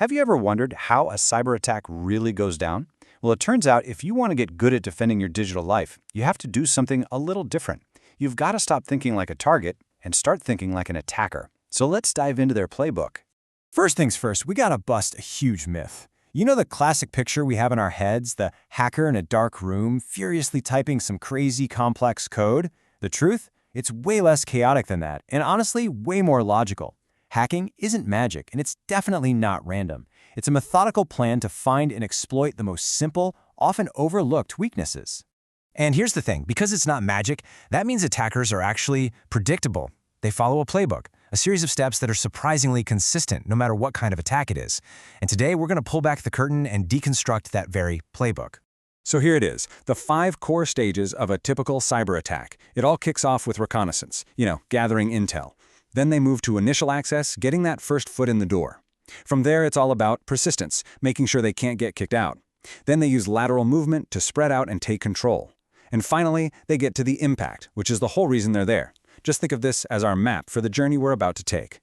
Have you ever wondered how a cyber attack really goes down? Well, it turns out if you want to get good at defending your digital life, you have to do something a little different. You've got to stop thinking like a target and start thinking like an attacker. So let's dive into their playbook. First things first, we gotta bust a huge myth. You know the classic picture we have in our heads, the hacker in a dark room, furiously typing some crazy complex code? The truth? It's way less chaotic than that, and honestly, way more logical. Hacking isn't magic, and it's definitely not random. It's a methodical plan to find and exploit the most simple, often overlooked weaknesses. And here's the thing, because it's not magic, that means attackers are actually predictable. They follow a playbook, a series of steps that are surprisingly consistent no matter what kind of attack it is. And today we're going to pull back the curtain and deconstruct that very playbook. So here it is, the 5 core stages of a typical cyber attack. It all kicks off with reconnaissance, gathering intel. Then they move to initial access, getting that first foot in the door. From there, it's all about persistence, making sure they can't get kicked out. Then they use lateral movement to spread out and take control. And finally, they get to the impact, which is the whole reason they're there. Just think of this as our map for the journey we're about to take.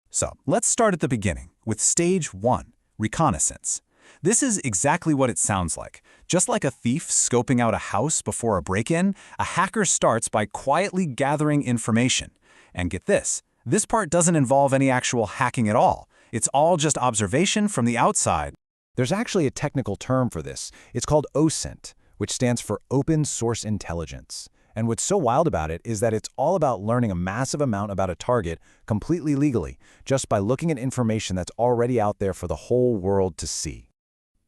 So, let's start at the beginning with stage 1, reconnaissance. This is exactly what it sounds like. Just like a thief scoping out a house before a break-in, a hacker starts by quietly gathering information. And get this part doesn't involve any actual hacking at all. It's all just observation from the outside. There's actually a technical term for this. It's called OSINT, which stands for Open Source Intelligence. And what's so wild about it is that it's all about learning a massive amount about a target completely legally, just by looking at information that's already out there for the whole world to see.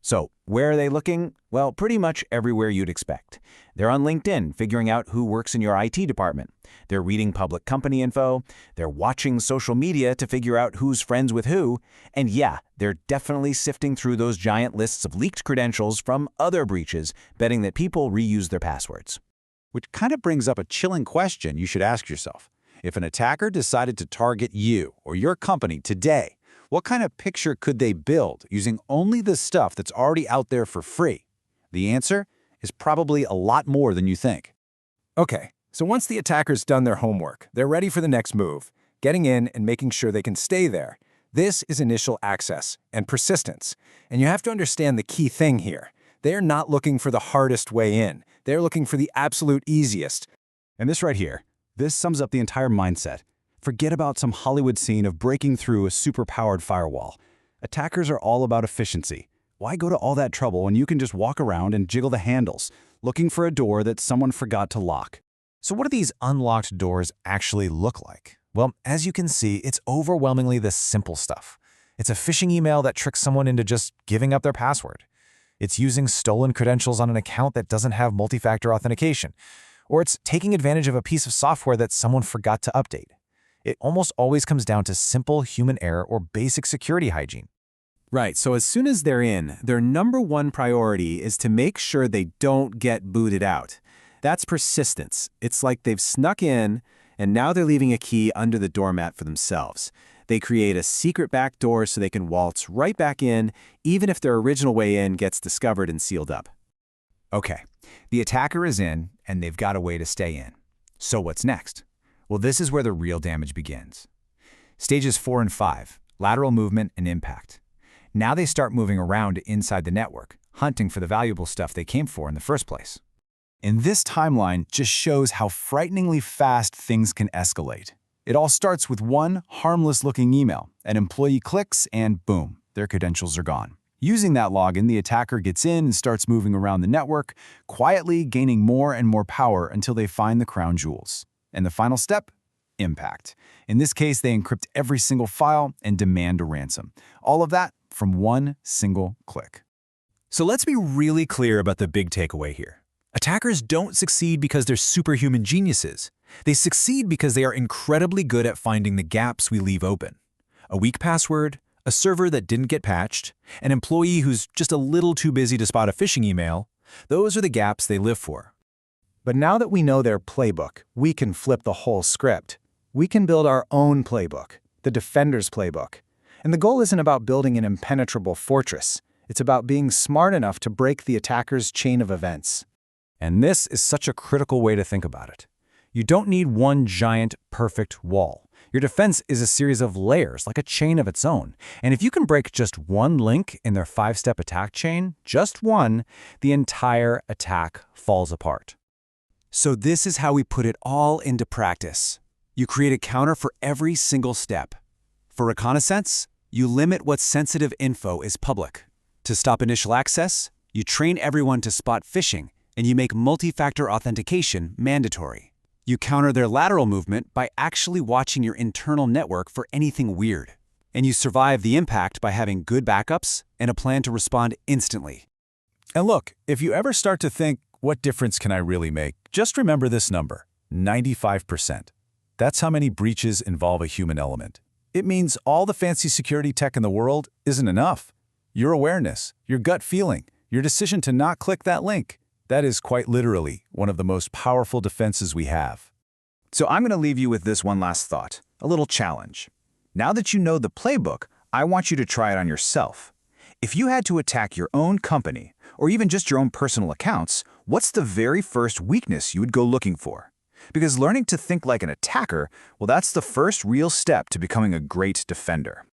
So, where are they looking? Well, pretty much everywhere you'd expect. They're on LinkedIn, figuring out who works in your IT department. They're reading public company info. They're watching social media to figure out who's friends with who. And yeah, they're definitely sifting through those giant lists of leaked credentials from other breaches, betting that people reuse their passwords. Which kind of brings up a chilling question you should ask yourself. If an attacker decided to target you or your company today, what kind of picture could they build using only the stuff that's already out there for free? The answer is probably a lot more than you think. Okay, so once the attacker's done their homework, they're ready for the next move, getting in and making sure they can stay there. This is initial access and persistence. And you have to understand the key thing here. They're not looking for the hardest way in. They're looking for the absolute easiest. And this right here, this sums up the entire mindset. Forget about some Hollywood scene of breaking through a super-powered firewall. Attackers are all about efficiency. Why go to all that trouble when you can just walk around and jiggle the handles, looking for a door that someone forgot to lock? So what do these unlocked doors actually look like? Well, as you can see, it's overwhelmingly the simple stuff. It's a phishing email that tricks someone into just giving up their password. It's using stolen credentials on an account that doesn't have multi-factor authentication. Or it's taking advantage of a piece of software that someone forgot to update. It almost always comes down to simple human error or basic security hygiene. Right, so as soon as they're in, their number one priority is to make sure they don't get booted out. That's persistence. It's like they've snuck in, and now they're leaving a key under the doormat for themselves. They create a secret back door so they can waltz right back in, even if their original way in gets discovered and sealed up. Okay, the attacker is in, and they've got a way to stay in. So what's next? Well, this is where the real damage begins. Stages 4 and 5, lateral movement and impact. Now they start moving around inside the network, hunting for the valuable stuff they came for in the first place. And this timeline just shows how frighteningly fast things can escalate. It all starts with one harmless-looking email. An employee clicks and boom, their credentials are gone. Using that login, the attacker gets in and starts moving around the network, quietly gaining more and more power until they find the crown jewels. And the final step? Impact. In this case, they encrypt every single file and demand a ransom. All of that from one single click. So let's be really clear about the big takeaway here. Attackers don't succeed because they're superhuman geniuses. They succeed because they are incredibly good at finding the gaps we leave open. A weak password, a server that didn't get patched, an employee who's just a little too busy to spot a phishing email, those are the gaps they live for. But now that we know their playbook, we can flip the whole script. We can build our own playbook, the Defender's Playbook. And the goal isn't about building an impenetrable fortress. It's about being smart enough to break the attacker's chain of events. And this is such a critical way to think about it. You don't need one giant, perfect wall. Your defense is a series of layers, like a chain of its own. And if you can break just one link in their 5-step attack chain, just one, the entire attack falls apart. So this is how we put it all into practice. You create a counter for every single step. For reconnaissance, you limit what sensitive info is public. To stop initial access, you train everyone to spot phishing, and you make multi-factor authentication mandatory. You counter their lateral movement by actually watching your internal network for anything weird. And you survive the impact by having good backups and a plan to respond instantly. And look, if you ever start to think, what difference can I really make? Just remember this number, 95%. That's how many breaches involve a human element. It means all the fancy security tech in the world isn't enough. Your awareness, your gut feeling, your decision to not click that link, that is quite literally one of the most powerful defenses we have. So I'm going to leave you with this one last thought, a little challenge. Now that you know the playbook, I want you to try it on yourself. If you had to attack your own company, or even just your own personal accounts, what's the very first weakness you would go looking for? Because learning to think like an attacker, well, that's the first real step to becoming a great defender.